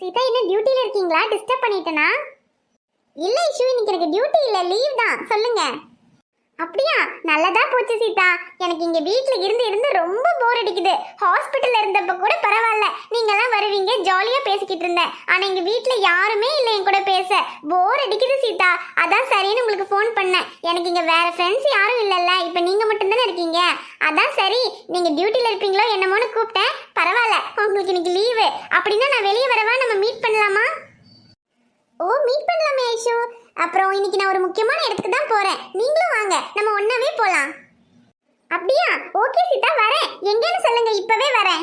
சீதா, என்ன டியூட்டில இருக்கீங்களா? டிஸ்டர்ப் பண்ணிட்டேனா? இல்ல இஷு, இன்னைக்கு எனக்கு டியூட்டி இல்ல, லீவ் தான். சொல்லுங்க. அப்படியா? நல்லதா போச்சு சீதா. எனக்கு இங்க வீட்ல இருந்து இருந்து ரொம்ப போர் அடிக்குது. ஹாஸ்பிட்டல்ல இருந்தப்ப கூட பரவாயில்ல, நீங்கெல்லாம் வருவீங்க, ஜாலியா பேசிக்கிட்டு இருந்தேன். ஆனா எங்க வீட்ல யாருமே இல்ல என் கூட பேச. போர் அடிக்குது சீதா. அதான் சரின்னு உங்களுக்கு ஃபோன் பண்ணேன். எனக்கு இங்க வேற ஃப்ரெண்ட்ஸ் யாரும் இல்லல்ல, இப்ப நீங்க மட்டும் தானே இருக்கீங்க. அதான் சரி, நீங்க டியூட்டில இருப்பீங்களோ என்னமோன்னு கூப்பிட்டேன். பரவாயில்ல, உங்களுக்கு இன்னைக்கு லீவு. அப்படின்னா நான் வெளியே வரவா? நம்ம மீட் பண்ணலாமா? ஓ, மீட் பண்ணலாமே ஐஷு. அப்புறம் இன்னைக்கு நான் ஒரு முக்கியமான இடத்துக்கு தான் போறேன். நீங்களும் வாங்க, நம்ம ஒண்ணாவே போலாம். அப்படியா? ஓகே சீதா, வரேன். எங்கன்னு சொல்லுங்க, இப்பவே வரேன்.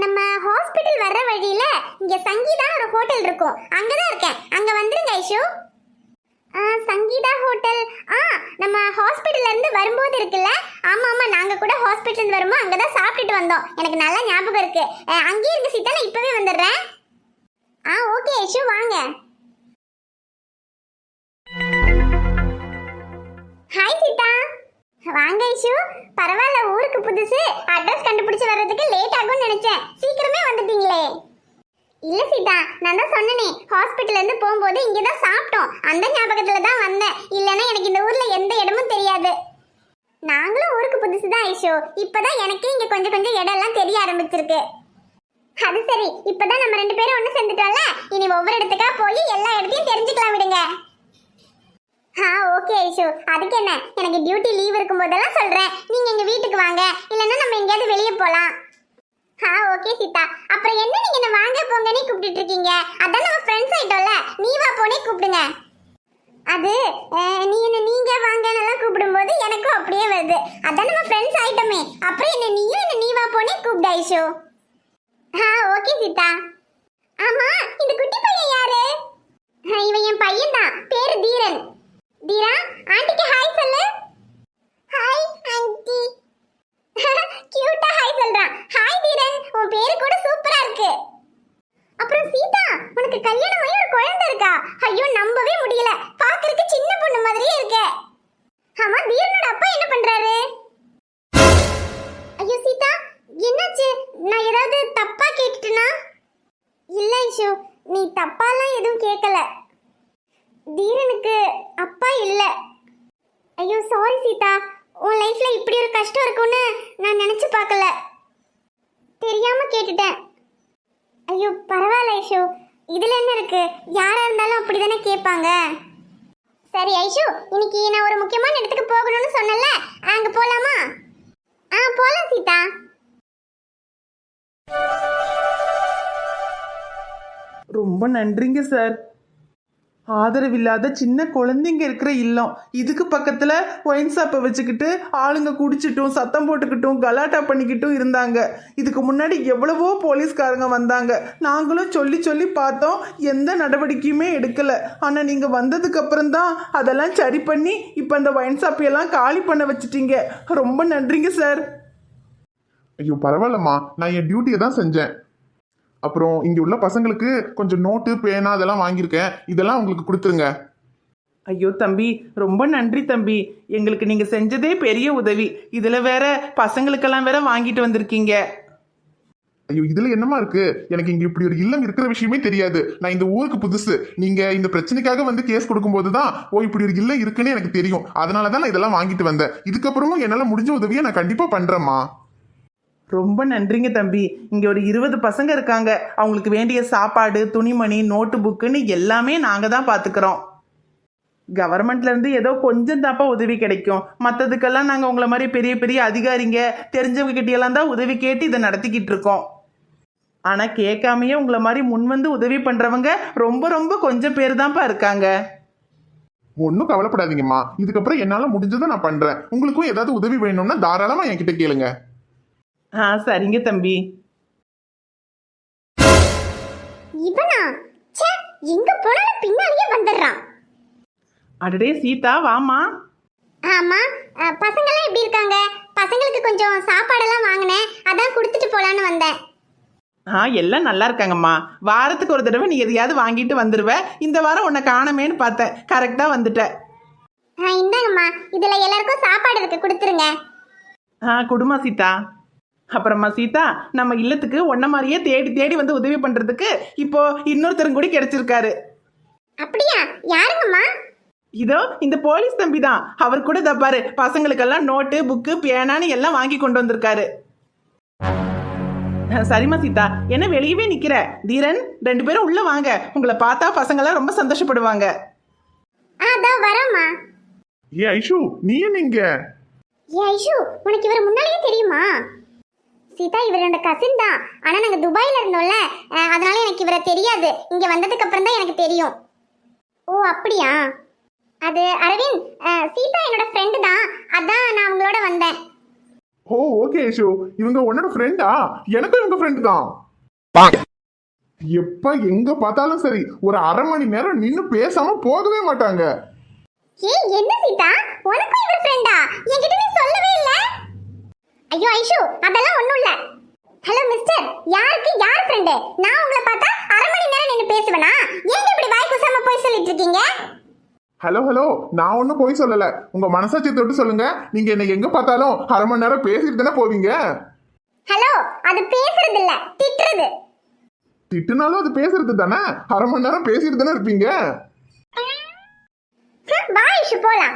நம்ம ஹாஸ்பிட்டல் வர்ற வழியில இங்க சங்கீதா ஒரு ஹோட்டல் இருக்கும், அங்கதான் இருக்கேன். அங்க வந்துருங்க ஐஷு. சங்கீதா ஹோட்டல். நம்ம ஹாஸ்பிட்டல்ல இருந்து வரும்போது இருக்குல்ல? ஆமா ஆமா, நாங்க கூட ஹாஸ்பிட்டல் இருந்து வரும்போது அங்கதான் சாப்பிட்டுட்டு வந்தோம். எனக்கு நல்லா ஞாபகம் இருக்கு. அங்கேயே இருக்கு சீதா, நான் இப்பவே வந்துடுறேன். ஓகே ஐஷு, வாங்க. ஹாய் சீதா. வாங்க ஐஷு. பரவாயில்ல, ஊருக்கு புதுசு, அட்ரஸ் கண்டுபிடிச்சு வர்றதுக்கு லேட் ஆகும்னு நினைச்சேன். சீக்கிரமே வந்துட்டீங்களே. இல்ல சீதா, நான் தான் சொன்னனே, ஹாஸ்பிட்டல்ல இருந்து போகும்போது இங்க தான் சாப்பிட்டோம். அந்த ஞாபகத்துல தான் வந்தேன். இல்லைன்னா எனக்கு இந்த ஊர்ல எந்த இடமும் தெரியாது. நாங்களும் ஊருக்கு புதுசு தான் ஐஷு. இப்பதான் எனக்கே இங்க கொஞ்சம் கொஞ்சம் இடம் எல்லாம் தெரிய ஆரம்பிச்சிருக்கு. அது சரி, இப்பதான் நம்ம 2 பேரும் ஒண்ணு சேர்ந்துட்டோம்ல, இனி ஒவ்வொரு இடத்துக்கா போய் எல்லா இடத்தையும் தெரிஞ்சுக்கலாம் விடுங்க. ஓகே ஐஷு, அதுக்கு என்ன, எனக்கு டியூட்டி லீவ் இருக்கும் போதெல்லாம் சொல்றேன். நீங்க எங்க வீட்டுக்கு வாங்க, இல்லைன்னா நம்ம எங்கேயாவது வெளியே போலாம். ஓகே சீதா. அப்புறம் என்ன நீங்க என்ன வாங்க போங்கன்னு கூப்பிட்டு இருக்கீங்க? அதான் நம்ம ஃப்ரெண்ட்ஸ் ஆயிட்டோம்ல, நீ வா போனே கூப்பிடுங்க. அது நீ என்ன நீங்க வாங்கன்னெல்லாம் கூப்பிடும்போது எனக்கும் அப்படியே வருது. அதான் நம்ம ஃப்ரெண்ட்ஸ் ஆயிட்டோமே, அப்புறம் என்ன நீயும் என்ன நீ வா போனே கூப்பிடு ஐஷு. ஓகே சீதா. ஆமா, இந்த குட்டி பையன் யாரு? இவன் என் பையன் தான், பேரு தீரன். தீரா, ஆண்டிக்கு ஹாய் சொல்லு. Hi aunty. கியூட்டா ஹாய் சொல்றான். ஹாய் தீரன், உன் பேரு கூட சூப்பரா இருக்கு. அப்புறம் சீதா, உனக்கு கல்யாணம் ஆகி ஒரு குழந்தை இருக்கா? ஐயோ, நம்பவே முடியல. பார்க்கிறதுக்கு சின்ன பொண்ணு மாதிரியே இருக்கு. ஆமா, தீரனோட அப்பா என்ன பண்றாரு? ஐயோ சீதா, என்னாச்சு? நான் ஏதாவது தப்பா கேட்டுட்டேனா? இல்ல ஐஷு, நீ தப்பாலாம் எதுவும் கேட்கல. தீரனுக்கு அப்பா இல்ல. ஐயோ சாரி சீதா, உன் லைஃப்ல இப்படி ஒரு கஷ்டம் இருக்கும்னு நான் நினைச்சு பார்க்கல. தெரியாம கேட்டுட்டேன். ஐயோ பரவாயில்ல ஐஷு, இதுல என்ன இருக்கு? யாரா இருந்தாலும் அப்படிதானே கேட்பாங்க. சரி ஐஷு, இன்னைக்கு நான் ஒரு முக்கியமான இடத்துக்கு போகணும்னு சொன்னல, அங்க போலாமா? போலாம் சீதா. ரொம்ப நன்றிங்க சார். ஆதரவில்லாத சின்ன குழந்தைங்க இருக்கிற இல்லம், இதுக்கு பக்கத்தில் ஒயின் ஷாப்பை வச்சுக்கிட்டு ஆளுங்க குடிச்சிட்டும் சத்தம் போட்டுக்கிட்டும் கலாட்டா பண்ணிக்கிட்டும் இருந்தாங்க. இதுக்கு முன்னாடி எவ்வளவோ போலீஸ்காரங்க வந்தாங்க. நாங்களும் சொல்லி சொல்லி பார்த்தோம், எந்த நடவடிக்கையுமே எடுக்கலை. ஆனால் நீங்கள் வந்ததுக்கு அப்புறம்தான் அதெல்லாம் சரி பண்ணி இப்போ அந்த ஒயின் ஷாப்பையெல்லாம் காலி பண்ண வச்சிட்டீங்க. ரொம்ப நன்றிங்க சார். ஐயோ பரவாயில்லம்மா, நான் என் டியூட்டியை தான் செஞ்சேன். அப்புறம் இங்கே உள்ள பசங்களுக்கு கொஞ்சம் நோட்டு பேனா அதெல்லாம் வாங்கியிருக்கேன், இதெல்லாம் உங்களுக்கு கொடுத்துருங்க. ஐயோ தம்பி, ரொம்ப நன்றி தம்பி. எங்களுக்கு நீங்கள் செஞ்சதே பெரிய உதவி. இதில் வேற பசங்களுக்கெல்லாம் வேற வாங்கிட்டு வந்திருக்கீங்க. ஐயோ இதில் என்னமா இருக்கு? எனக்கு இங்கே இப்படி ஒரு இல்லம் இருக்கிற விஷயமே தெரியாது. நான் இந்த ஊருக்கு புதுசு. நீங்கள் இந்த பிரச்சனைக்காக வந்து கேஸ் கொடுக்கும்போது தான் இப்படி ஒரு இல்லம் இருக்குன்னு எனக்கு தெரியும். அதனால தான் நான் இதெல்லாம் வாங்கிட்டு வந்தேன். இதுக்கப்புறமும் என்னால் முடிஞ்ச உதவியை நான் கண்டிப்பாக பண்ணுறேம்மா. ரொம்ப நன்றிங்க தம்பி. இங்கே ஒரு 20 பசங்க இருக்காங்க. அவங்களுக்கு வேண்டிய சாப்பாடு, துணிமணி, நோட்டு புக்குன்னு எல்லாமே நாங்கள் தான் பார்த்துக்கிறோம். கவர்மெண்ட்லேருந்து ஏதோ கொஞ்சம் தாப்பா உதவி கிடைக்கும். மற்றதுக்கெல்லாம் நாங்கள் உங்களை மாதிரி பெரிய பெரிய அதிகாரிங்க தெரிஞ்சவங்க கிட்டேயெல்லாம் தான் உதவி கேட்டு இதை நடத்திக்கிட்டு இருக்கோம். ஆனால் கேட்காமையே உங்களை மாதிரி முன் வந்து உதவி பண்ணுறவங்க ரொம்ப ரொம்ப கொஞ்சம் பேர் தான்ப்பா இருக்காங்க. ஒன்றும் கவலைப்படாதீங்கம்மா, இதுக்கப்புறம் என்னால் முடிஞ்சதை நான் பண்ணுறேன். உங்களுக்கும் ஏதாவது உதவி வேணும்னா தாராளமாக என்கிட்ட கேளுங்க. சரிங்க தம்பி. இவனா? ச்சே, எங்க போனாலும் பின்னாடியே வந்துடுறான். அடடே சீதா, வாமா. ஆமா, பசங்கெல்லாம் எப்படி இருக்காங்க? பசங்களுக்கு கொஞ்சம் சாப்பாடெல்லாம் வாங்கினேன், அதான் கொடுத்துட்டு போலான்னு வந்தேன். எல்லாம் நல்லா இருக்காங்கம்மா. வாரத்துக்கு ஒரு தடவை நீ எதையாவது வாங்கிட்டு வந்துடுவ. இந்த வாரம் உன்னை காணமேன்னு பார்த்தேன், கரெக்டாக வந்துட்ட. இந்தாங்கம்மா, இதுல எல்லாருக்கும் சாப்பாடு இருக்கு, கொடுத்துருங்க. குடுமா சீதா. அப்புறமா சீதா, நம்ம இல்லத்துக்கு ஒன்ன மாதிரியே தேடி தேடி வந்து உதவி பண்றதுக்கு இப்போ இன்னொருத்தரும் கூட கிடைச்சிருக்காரு. அப்படியா? யாருங்கம்மா? இதோ இந்த போலீஸ் தம்பி தான். அவர் கூட தப்பாரு பசங்களுக்கெல்லாம் நோட்டு புக்கு பேனான்னு எல்லாம் வாங்கி கொண்டு வந்திருக்காரு. சரிம்மா சீதா, என்ன வெளியவே நிக்கிற? தீரன், 2 பேரும் உள்ள வாங்க. உங்களை பார்த்தா பசங்கெல்லாம் ரொம்ப சந்தோஷப்படுவாங்க. அதான் வரேம்மா. ஏ ஐஷு, நீ என்ன இங்க? ஏ ஐஷு, உனக்கு இவர் முன்னாலேயே தெரியுமா? சீதா, இவர் என்னோட கசின் தான். ஆனா நாங்க துபாயில இருந்தோம்ல, அதனால எனக்கு இவரை தெரியாது. இங்க வந்ததுக்கு அப்புறம் தான் எனக்கு தெரியும். ஓ அப்படியா? அது அரவிந்த், சீதா என்னோட ஃப்ரெண்டு தான். அதான் நான் அவங்களோட வந்தேன். ஓ ஓகே ஐஷு, இவங்க உன்னோட ஃப்ரெண்டா? எனக்கும் இவங்க ஃப்ரெண்டு தான். எப்ப எங்க பார்த்தாலும் சரி, ஒரு அரை மணி நேரம் நின்னு பேசாம போகவே மாட்டாங்க. ஏய், என்ன சீதா, உனக்கும் இவர் ஃப்ரெண்டா? என்கிட்ட நீ சொல்லவே இல்ல. ஐயோ ஐஷு, அதெல்லாம் ஒண்ணும் இல்ல. ஹலோ மிஸ்டர், யாருக்கு யார் ஃப்ரெண்டு? நான் உங்களை பார்த்தா அரை மணி நேரம் நின்னு பேசுவேனா? ஏங்க இப்படி வாய் குசாம போய் சொல்லிட்டு இருக்கீங்க? ஹலோ ஹலோ, நான் ஒன்னும் போய் சொல்லல. உங்க மனசாட்சி தொட்டு சொல்லுங்க. நீங்க என்ன எங்க பார்த்தாலும் அரை மணி நேரம் பேசிட்டு தானே போவீங்க. ஹலோ, அது பேசுறது இல்ல, திட்டுறது. திட்டுனாலும் அது பேசுறது தானே. அரை மணி நேரம் பேசிட்டு தானே இருப்பீங்க. வா ஐஷு, போலாம்.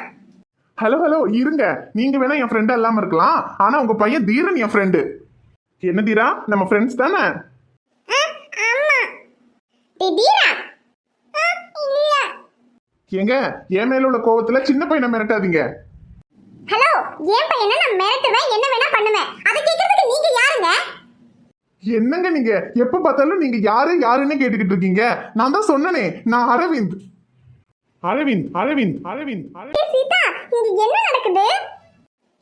ஹலோ ஹலோ, இருங்க. நீங்க வேணா என் ஃப்ரெண்டா இல்லாம இருக்கலாம், ஆனா உங்க பையன் தீரன் என் ஃப்ரெண்டு. என்ன தீரா, நம்ம ஃப்ரெண்ட்ஸ் தானே? ஆமா. தீரா? இல்ல. ஏங்க, என் மேல உள்ள கோவத்துல சின்ன பையனை மிரட்டாதீங்க. ஹலோ, ஏன் பையனை நான் மிரட்டுவேன், என்ன வேணா பண்ணுவேன். அதை கேட்கறதுக்கு நீங்க யாருங்க? என்னங்க நீங்க எப்ப பார்த்தாலும் நீங்க யாரு யாருன்னு கேட்டுக்கிட்டு இருக்கீங்க. நான் தான் சொன்னனே, நான் அரவிந்த். அரவிந்த் அரவிந்த் அரவிந்த் ஏய் சீதா, இங்க என்ன நடக்குது?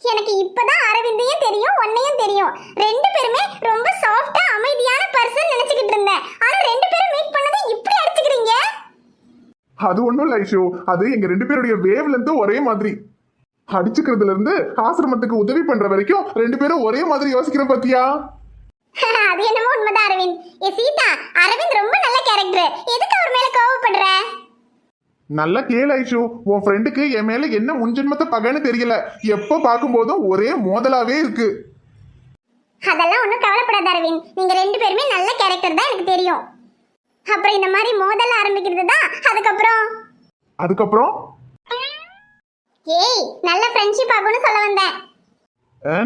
எனக்கு இப்பதான் அரவிந்தையும் தெரியும், உன்னையும் தெரியும். 2 பேருமே ரொம்ப சாஃப்ட்டா அமைதியான பர்சன் நினைச்சிட்டு இருந்தேன். ஆனா 2 பேரும் மீட் பண்ணது இப்படி அடிச்சுக்கிறீங்க. அது ஒண்ணும் இல்ல ஐஷு, அது எங்க 2 பேருடைய வேவ் லென்த் ஒரே மாதிரி. அடிச்சுக்கிறதுல இருந்து ஆசிரமத்துக்கு உதவி பண்ற வரைக்கும் 2 பேரும் ஒரே மாதிரி யோசிக்கிற பாத்தியா? அது என்னமோ உண்மைதான் அரவிந்த். ஏ சீதா, அரவிந்த் ரொம்ப நல்ல கேரக்டர். எதுக்கு அவர் மேல கோவப்படுற? நல்லா கேளு ஐஷு, உன் ஃப்ரெண்டுக்கு என் மேல என்ன முன்ஜென்மத்தை பகைன்னு தெரியல. எப்ப பார்க்கும்போதும் ஒரே மோதலாவே இருக்கு. அதெல்லாம் ஒன்றும் கவலைப்படாத அரவிந்த். நீங்க 2 பேருமே நல்ல கேரக்டர் தான், எனக்கு தெரியும். அப்புறம் இந்த மாதிரி மோதல் ஆரம்பிக்கிறது தான் அதுக்கப்புறம் ஏய், நல்ல ஃப்ரெண்ட்ஷிப் ஆகும்னு சொல்ல வந்தேன்.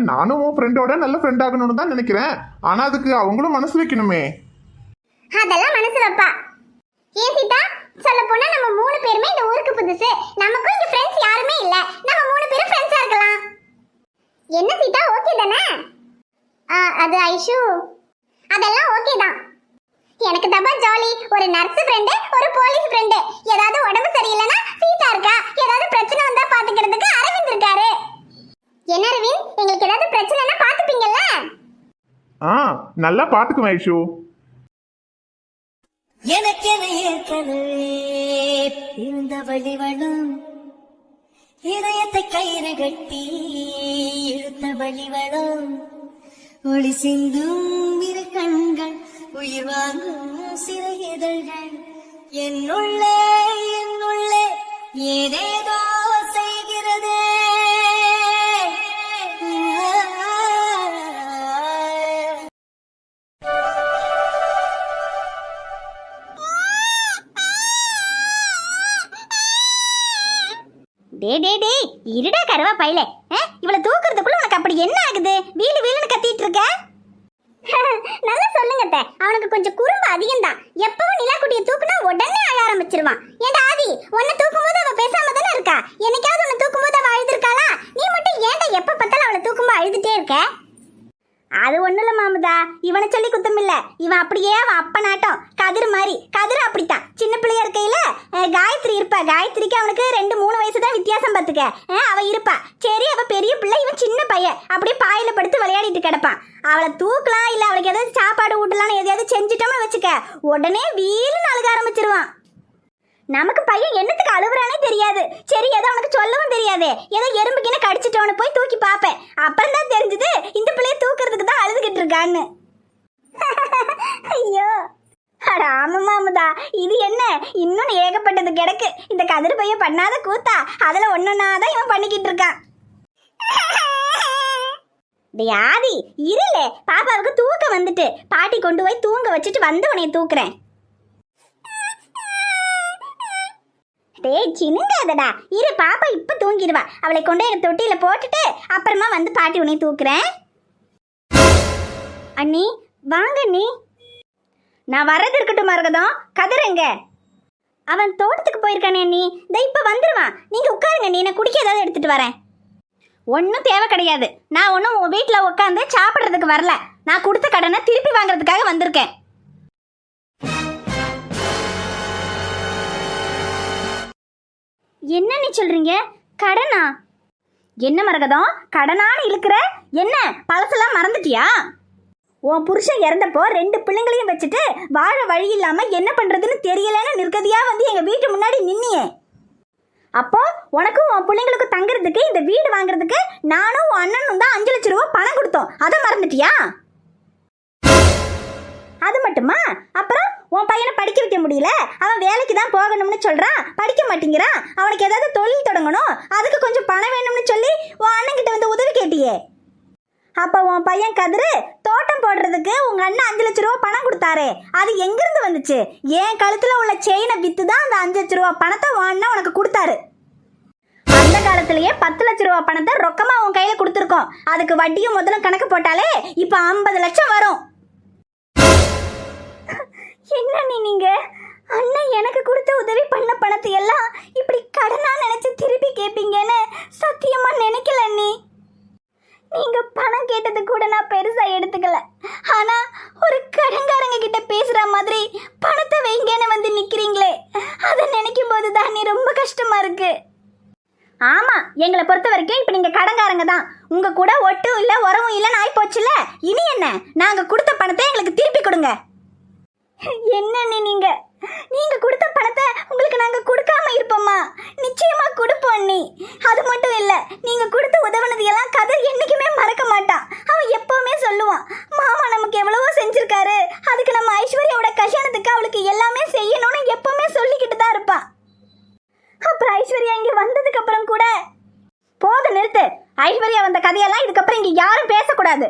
நானும் உன் ஃப்ரெண்டோட நல்ல ஃப்ரெண்ட் ஆகணும்னு தான் நினைக்கிறேன். ஆனா அதுக்கு அவங்களும் மனசு வைக்கணுமே. அதெல்லாம் மனசு வைப்பா. ஏன் சீதா, சொல்ல போனா நம்ம 3 பேருமே இந்த ஊருக்கு புதுசு. நமக்கும் இங்க ஃப்ரெண்ட்ஸ் யாருமே இல்ல. நம்ம 3 பேரும் ஃப்ரெண்ட்ஸா இருக்கலாம். என்ன சீதா, ஓகே தானே? அது ஐஷு, அதெல்லாம் ஓகே தான். எனக்கு தப்பா ஜாலி. ஒரு நர்ஸ் ஃப்ரெண்டு, ஒரு போலீஸ் ஃப்ரெண்டு. ஏதாவது உடம்பு சரியில்லைன்னா சீதா இருக்கா. ஏதாவது பிரச்சனை வந்தா பாத்துக்கிறதுக்கு அரவிந்த் இருக்காரு. என்ன அரவிந்த், உங்களுக்கு ஏதாவது பிரச்சனைனா பாத்துப்பீங்கல்ல? நல்லா பாத்துக்குவேன் ஐஷு. எனக்கென ஏற்கனவே இருந்த வழிவளும் இதயத்தை கயிறு கட்டி இழுத்த வழிவளும் ஒளி சிந்தும் இரு கண்கள் உயிர் வாங்கும் சிறு இதழ்கள் என்னுள்ளே ஏதேதோ செய்கிறதே. டே இருடா கருவா பையில. இவளை தூக்குறதுக்குள்ள உனக்கு அப்படி என்ன ஆகுது? வீலு வீலுன்னு கத்திட்டு இருக்க. நல்லா சொல்லுங்க அத்தை, அவனுக்கு கொஞ்சம் குறும்பு அதிகம் தான். எப்பவும் நிலாக்குட்டியை தூக்குனா உடனே அழ ஆரம்பிச்சிருவான். ஏன்டா ஆதி, உன்னை தூக்கும்போது அவ பேசாம தானே இருக்கா? என்னைக்காவது உன்னை தூக்கும்போது அவ அழுதுருக்காளா? நீ மட்டும் ஏன்டா எப்ப பார்த்தாலும் அவளை தூக்கும்போது அழுதுட்டே இருக்க? அது ஒண்ணும் இல்ல மாமுதா, இவனை சொல்லி குத்தம் இல்ல. இவன் அப்படியே அவன் அப்ப நாட்டம் கதிர் மாதிரி. கதிர் அப்படித்தான். சின்ன பிள்ளையா இருக்கையில காயத்ரி இருப்பா. காயத்ரிக்கு அவனுக்கு 2-3 வயசு தான் வித்தியாசம் பார்த்துக்க. அவ இருப்பா. சரி, அவ பெரிய பிள்ளை, இவன் சின்ன பையன். அப்படியே பாயில படுத்து விளையாடிட்டு கிடப்பான். அவளை தூக்கலாம் இல்ல அவளுக்கு ஏதாவது சாப்பாடு ஊட்டலாம்னு எதையாவது செஞ்சுட்டோம்னு வச்சுக்க, உடனே வீலுன்னு அழுக ஆரம்பிச்சிருவான். நமக்கு பையன் என்னத்துக்கு அழுகுறானே தெரியாது. சரி, ஏதோ அவனுக்கு சொல்லவும் தெரியாது. ஏதோ எறும்புக்கின கடிச்சிட்டவனு போய் தூக்கி பார்ப்பேன். அப்புறம் தான் தெரிஞ்சது இந்த பிள்ளைய தூக்குறதுக்கு தான் அழுதுகிட்டு இருக்கான்னு. ஐயோ, அட ஆமாம்மா அமுதா, இது என்ன இன்னும் ஏகப்பட்டது கிடக்கு. இந்த கதிர் பையன் பண்ணாத கூத்தா, அதில் ஒன்னொன்னா தான் இவன் பண்ணிக்கிட்டு இருக்கான். டேய் ஆதி இருல, பாப்பாவுக்கு தூக்கம் வந்துட்டு பாட்டி கொண்டு போய் தூங்க வச்சுட்டு வந்து உன்னை தூக்குறேன். டேய் சினுங்காதடா, இரு பாப்பா இப்ப தூங்கிடுவா. அவளை கொண்டு எங்க தொட்டியில போட்டுட்டு அப்புறமா வந்து பாட்டி உன்னை தூக்குறேன். அண்ணி வாங்க அண்ணி. நான் வர்றது இருக்கட்டும் மரகதம், கதிரங்க அவன் தோட்டத்துக்கு போயிருக்கானே அண்ணி. இதை இப்ப வந்துருவான். நீங்க உட்காருங்க அண்ணி, நான் குடிக்க ஏதாவது எடுத்துட்டு வரேன். ஒன்றும் தேவை கிடையாது. நான் ஒன்றும் உன் வீட்டில் உட்காந்து சாப்பிட்றதுக்கு வரல. நான் கொடுத்த கடனை திருப்பி வாங்குறதுக்காக வந்திருக்கேன். என்ன நீ சொல்றீங்க? கடனா? என்ன மரகதம் கடனான்னு இழுக்கிற? என்ன பழசெல்லாம் மறந்துட்டியா? உன் புருஷன் இறந்தப்போ 2 பிள்ளைங்களையும் வச்சுட்டு வாழ வழி இல்லாம என்ன பண்றதுன்னு தெரியலன்னு நிர்கதியா வந்து எங்க வீட்டு முன்னாடி நின்னியே. அப்போ உனக்கும் உன் பிள்ளைங்களுக்கும் தங்குறதுக்கு இந்த வீடு வாங்குறதுக்கு நானும் உன் அண்ணனும் தான் 5 லட்சம் ரூபாய் பணம் கொடுத்தோம். அதை மறந்துட்டியா? அது மட்டுமா, அப்புறம் உன் பையனை படிக்க வைக்க முடியல, அவன் வேலைக்கு தான் போகணும்னு சொல்றான், படிக்க மாட்டேங்கிறான், அவனுக்கு ஏதாவது தொழில் தொடங்கணும், அதுக்கு கொஞ்சம் பணம் வேணும்னு சொல்லி உன் அண்ணன் கிட்ட வந்து உதவி கேட்டியே. அப்ப உன் பையன் கதிரு தோட்டம் போடுறதுக்கு உங்க அண்ணன் 5 லட்சம் ரூபாய் பணம் கொடுத்தாரு. அது எங்கிருந்து வந்துச்சு? என் கழுத்துல உள்ள செயினை வித்து தான் அந்த 5 லட்சம் ரூபாய் பணத்தை உன் அண்ணன் உனக்கு கொடுத்தாரு. அந்த காலத்திலேயே 10 லட்சம் ரூபாய் பணத்தை ரொக்கமா உன் கையில கொடுத்துருக்கோம். அதுக்கு வட்டியும் முதலும் கணக்கு போட்டாலே இப்ப 50 லட்சம் வரும். என்ன நீங்க அண்ணன் எனக்கு கொடுத்த உதவி பண்ண பணத்தை எல்லாம் இப்படி கடனா நினைச்சு திருப்பி கேட்பீங்கன்னு சத்தியமா நினைக்கல அண்ணி. நீங்க பணம் கேட்டது கூட நான் பெருசா எடுத்துக்கல. ஆனா ஒரு கடன்காரங்க கிட்ட பேசுற மாதிரி பணத்தை வைங்கன்னு வந்து நிக்கிறீங்களே, அதை நினைக்கும் போதுதான் நீ ரொம்ப கஷ்டமா இருக்கு. ஆமா, எங்களை பொறுத்த வரைக்கும் இப்ப நீங்க கடன்காரங்க தான். உங்க கூட ஒட்டும் இல்ல உறவும் இல்லைன்னு ஆயி போச்சுல. இனி என்ன, நாங்க கொடுத்த பணத்தை எங்களுக்கு திருப்பி கொடுங்க. என்ன நீங்க நீங்க கொடுத்த பணத்தை உங்களுக்கு நாங்க கொடுக்காம இருப்போமா? நிச்சயமா கொடுப்போம் அண்ணி. அது மட்டும் இல்ல, நீங்க கொடுத்து உதவுனது எல்லாம் கதிர் என்னைக்குமே மறக்க மாட்டான். அவன் எப்பவுமே சொல்லுவான், மாமா நமக்கு எவ்வளவோ செஞ்சிருக்காரு, அதுக்கு நம்ம ஐஸ்வர்யாவோட கல்யாணத்துக்கு அவளுக்கு எல்லாமே செய்யணும்னு எப்பவுமே சொல்லிக்கிட்டு தான் இருப்பான். அப்புறம் ஐஸ்வர்யா இங்க வந்ததுக்கு அப்புறம் கூட போதும் நிறுத்து. ஐஸ்வர்யா வந்த கதையெல்லாம் இதுக்கப்புறம் இங்க யாரும் பேசக்கூடாது.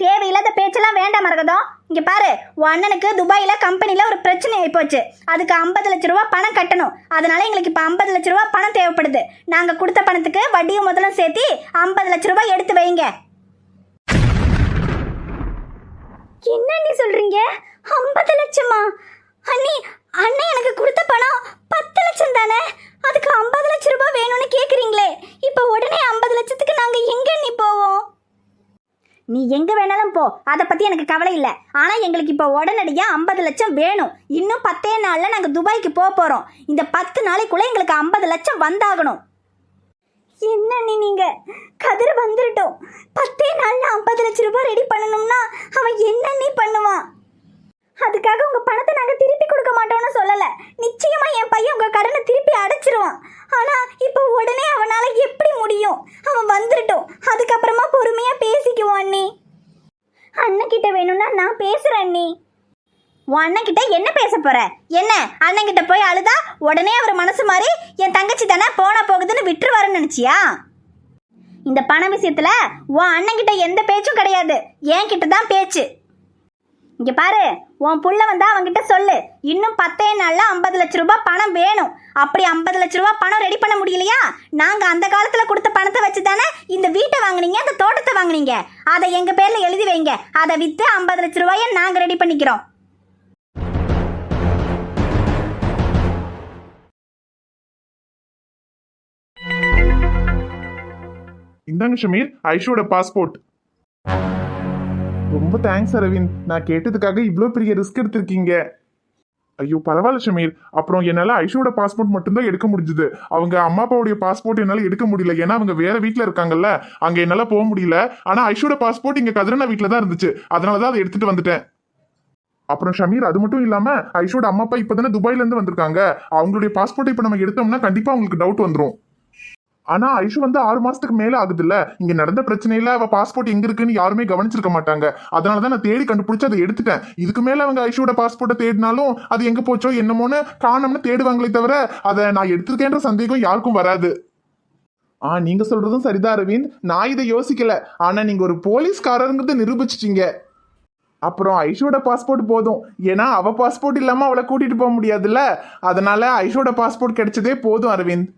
தேவையில்லாத பேச்செல்லாம் வேண்டாம் மரகதம். இங்க பாரு, உன் அண்ணனுக்கு துபாயில கம்பெனில ஒரு பிரச்சனை ஆயிப்போச்சு. அதுக்கு 50 லட்சம் ரூபாய் பணம் கட்டணும். அதனால எங்களுக்கு இப்ப 50 லட்சம் ரூபாய் பணம் தேவைப்படுது. நாங்க கொடுத்த பணத்துக்கு வட்டியும் முதலும் சேர்த்து 50 லட்சம் ரூபாய் எடுத்து வைங்க. என்ன நீ சொல்றீங்க? 50 லட்சமா? அண்ணி, அண்ணன் எனக்கு கொடுத்த பணம் 10 லட்சம் தானே. அதுக்கு 50 லட்சம் ரூபாய் வேணும்னு கேக்குறீங்களே. இப்ப உடனே 50 லட்சத்துக்கு நாங்க எங்க நீ போவோம்? நீ எங்க வேணாலும் போ, அதை பத்தி எனக்கு கவலை இல்லை. ஆனா எங்களுக்கு இப்ப உடனடியா 50 லட்சம் வேணும். இன்னும் 10 நாள்ல நாங்க துபாய்க்கு போறோம். இந்த 10 நாளைக்குள்ள எங்களுக்கு 50 லட்சம் வந்தாகணும். என்ன நீங்க கதிர் வந்துட்டோம். 10 நாள்ல 50 லட்சம் ரூபாய் ரெடி பண்ணணும்னா அவன் என்ன நீ பண்ணுவான்? அதுக்காக உங்க பணத்தை நாங்க திருப்பி கொடுக்க மாட்டோம்னு சொல்லல. நிச்சயமா என் பையன் உங்க கடனை திருப்பி அடைச்சிருவான். ஆனா இப்ப உடனே அவனால எப்படி முடியும்? அவன் வந்துட்டோம், அதுக்கப்புறமா பொறுமையா பேசிக்குவோம் அண்ணி. அண்ணன் கிட்ட வேணும்னா நான் பேசுறேன் அண்ணி. உன் அண்ணன் கிட்ட என்ன பேச போற? என்ன அண்ணன் கிட்ட போய் அழுதா உடனே அவர் மனசு மாறி என் தங்கச்சி தானே போனா போகுதுன்னு விட்டுருவாருன்னு நினைச்சியா? இந்த பண விஷயத்துல உன் அண்ணன் கிட்ட எந்த பேச்சும் கிடையாது, என் கிட்ட தான் பேச்சு. இங்க பாரு, உன் புள்ள வந்தா அவன்கிட்ட சொல்லு, இன்னும் 10 நாள்ல 50 லட்சம் ரூபாய் பணம் வேணும். அப்படி 50 லட்சம் ரூபாய் பணம் ரெடி பண்ண முடியலையா, நாங்க அந்த காலத்துல கொடுத்த பணத்தை வச்சு தானே இந்த வீட்டை வாங்குனீங்க, அந்த தோட்டத்தை வாங்குனீங்க. அதை எங்க பேர்ல எழுதி வைங்க. அதை வித்து 50 லட்சம் ரூபாயை நாங்க ரெடி பண்ணிக்கிறோம். இந்தாங்க ஷமீர், ஐஷோட பாஸ்போர்ட். ரொம்ப தேங்க்ஸ் அரவிந்த், நான் கேட்டதுக்காக இவ்வளோ பெரிய ரிஸ்க் எடுத்திருக்கீங்க. ஐயோ பரவாயில்ல ஷமீர். அப்புறம் என்னால ஐஷோட பாஸ்போர்ட் மட்டும்தான் எடுக்க முடிஞ்சது. அவங்க அம்மா அப்பாவுடைய பாஸ்போர்ட் என்னால எடுக்க முடியல. ஏன்னா அவங்க வேற வீட்டுல இருக்காங்கல்ல, அங்க என்னால போக முடியல. ஆனா ஐஷோட பாஸ்போர்ட் இங்க கதிரனா வீட்டுல தான் இருந்துச்சு, அதனாலதான் அதை எடுத்துட்டு வந்துட்டேன். அப்புறம் ஷமீர், அது மட்டும் இல்லாம ஐஷோட அம்மா அப்பா இப்பதானே துபாயில இருந்து வந்திருக்காங்க. அவங்களுடைய பாஸ்போர்ட் இப்ப நம்ம எடுத்தோம்னா கண்டிப்பா அவங்களுக்கு டவுட் வந்துடும். ஆனா ஐஷு வந்து 6 மாசத்துக்கு மேல ஆகுதுல்ல, இங்க நடந்த பிரச்சனையில அவ பாஸ்போர்ட் எங்க இருக்குன்னு யாருமே கவனிச்சிருக்க மாட்டாங்க. அதனாலதான் நான் தேடி கண்டுபிடிச்சு அதை எடுத்துட்டேன். இதுக்கு மேல அவங்க ஐஷோட பாஸ்போர்ட்டை தேடினாலும் அது எங்க போச்சோ என்னமோன்னு காணோம்னு தேடுவாங்களே தவிர அதை நான் எடுத்திருக்கேன்ற சந்தேகம் யாருக்கும் வராது. நீங்க சொல்றதும் சரிதான் அரவிந்த், நான் இதை யோசிக்கல. ஆனா நீங்க ஒரு போலீஸ்காரங்கிறத நிரூபிச்சிட்டீங்க. அப்புறம் ஐஷோட பாஸ்போர்ட் போதும், ஏன்னா அவ பாஸ்போர்ட் இல்லாம அவளை கூட்டிட்டு போக முடியாதுல்ல. அதனால ஐஷோட பாஸ்போர்ட் கிடைச்சதே போதும் அரவிந்த்.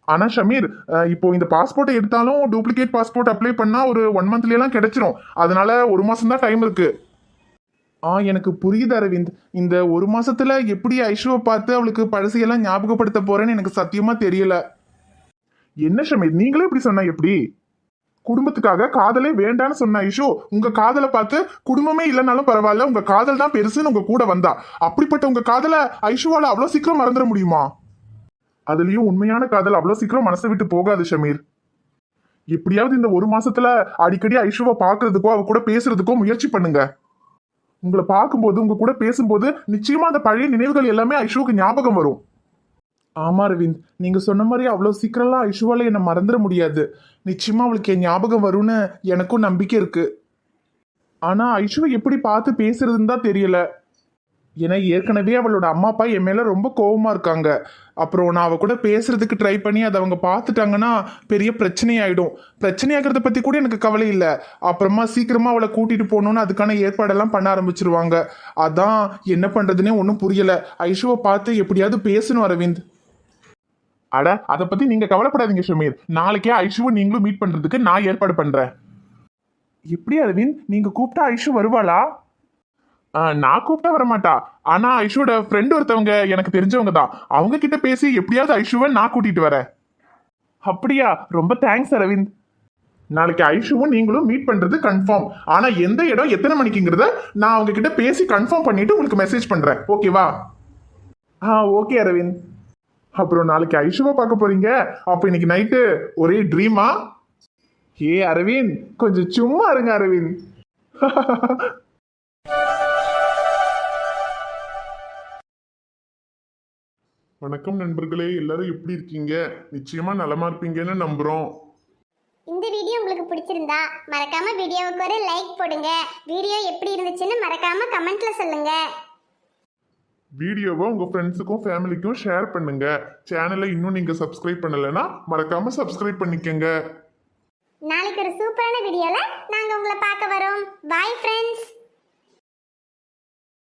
ஆனா ஷமீர், இப்போ இந்த பாஸ்போர்ட்டை எடுத்தாலும் டூப்ளிகேட் பாஸ்போர்ட் அப்ளை பண்ணா ஒரு 1 மந்த்ல எல்லாம் கிடைச்சிரும். அதனால 1 மாசம் தான் டைம் இருக்கு. எனக்கு புரியுது அரவிந்த். இந்த 1 மாசத்துல எப்படி ஐஷுவை பார்த்து அவளுக்கு பழசையெல்லாம் ஞாபகப்படுத்த போறேன்னு எனக்கு சத்தியமா தெரியல. என்ன ஷமீர், நீங்களே இப்படி சொன்னா எப்படி? குடும்பத்துக்காக காதலே வேண்டான்னு சொன்ன ஐஷு உங்க காதலை பார்த்து குடும்பமே இல்லைனாலும் பரவாயில்ல, உங்க காதல் தான் பெருசுன்னு உங்க கூட வந்தா. அப்படிப்பட்ட உங்க காதலை ஐஷுவால அவ்வளவு சீக்கிரம் மறந்துட முடியுமா? அதுலயும் உண்மையான காதல் அவ்வளவு சீக்கிரம் மனசை விட்டு போகாது ஷமீர். எப்படியாவது இந்த 1 மாசத்துல அடிக்கடி ஐஷுவை பாக்குறதுக்கோ அவ கூட பேசுறதுக்கோ முயற்சி பண்ணுங்க. உங்களை பார்க்கும்போது உங்க கூட பேசும்போது நிச்சயமா அந்த பழைய நினைவுகள் எல்லாமே ஐஷுவுக்கு ஞாபகம் வரும். ஆமா அரவிந்த், நீங்க சொன்ன மாதிரி அவ்வளவு சீக்கிரம்லாம் ஐஷுவால என்னை மறந்துட முடியாது. நிச்சயமா அவளுக்கு என் ஞாபகம் வரும்னு எனக்கும் நம்பிக்கை இருக்கு. ஆனா ஐஷுவை எப்படி பார்த்து பேசுறதுன்னு தான் தெரியல. ஏன்னா ஏற்கனவே அவளோட அம்மா அப்பா என் மேல ரொம்ப கோவமா இருக்காங்க. அப்புறம் நான் அவ கூட பேசுறதுக்கு ட்ரை பண்ணி அதை அவங்க பார்த்துட்டாங்கன்னா பெரிய பிரச்சனையாயிடும். பிரச்சனையாகிறத பத்தி கூட எனக்கு கவலை இல்லை. அப்புறமா சீக்கிரமா அவளை கூட்டிட்டு போகணும்னு அதுக்கான ஏற்பாடெல்லாம் பண்ண ஆரம்பிச்சிருவாங்க. அதான் என்ன பண்றதுன்னே ஒன்றும் புரியல. ஐஷுவை பார்த்து எப்படியாவது பேசணும் அரவிந்த். அட, அதை பத்தி நீங்க கவலைப்படாதீங்க ஷமீர். நாளைக்கே ஐஷுவை நீங்களும் மீட் பண்றதுக்கு நான் ஏற்பாடு பண்றேன். எப்படி அரவிந்த், நீங்க கூப்பிட்டா ஐஷு வருவாளா? நான் கூப்பிட்டா வரமாட்டா. ஆனா ஐஷுவோட ஃப்ரெண்ட் ஒருத்தவங்க எனக்கு தெரிஞ்சவங்க தான். அவங்க கிட்ட பேசி எப்படியாவது ஐஷுவை நான் கூட்டிட்டு வரேன். அப்படியா? ரொம்ப தேங்க்ஸ் அரவிந்த். நாளைக்கு ஐஷுவும் நீங்களும் மீட் பண்றது கன்ஃபார்ம். ஆனா எந்த இடம் எத்தனை மணிக்குங்கிறத நான் அவங்க கிட்ட பேசி கன்ஃபார்ம் பண்ணிட்டு உங்களுக்கு மெசேஜ் பண்றேன். ஓகேவா? ஓகே அரவிந்த். அப்புறம் நாளைக்கு ஐஷுவை பார்க்க போறீங்க. அப்ப இன்னைக்கு நைட்டு ஒரே ட்ரீமா? அரவிந்த், கொஞ்சம் சும்மா இருங்க அரவிந்த். வணக்கம் நண்பர்களே, எல்லாரும் எப்படி இருக்கீங்க? நிச்சயமா நலமா இருப்பீங்கன்னு நம்புறோம். இந்த வீடியோ உங்களுக்கு பிடிச்சிருந்தா மறக்காம வீடியோவுக்கு ஒரு லைக் போடுங்க. வீடியோ எப்படி இருந்துச்சுன்னு மறக்காம கமெண்ட்ல சொல்லுங்க. வீடியோவை உங்க ஃப்ரெண்ட்ஸுக்கும் ஃபேமிலிக்கும் ஷேர் பண்ணுங்க. சேனலை இன்னும் நீங்க சப்ஸ்கிரைப் பண்ணலைன்னா மறக்காம சப்ஸ்கிரைப் பண்ணிக்கங்க. நாளைக்கு ஒரு சூப்பரான வீடியோல நாங்க உங்களை பார்க்க வரோம். Bye friends.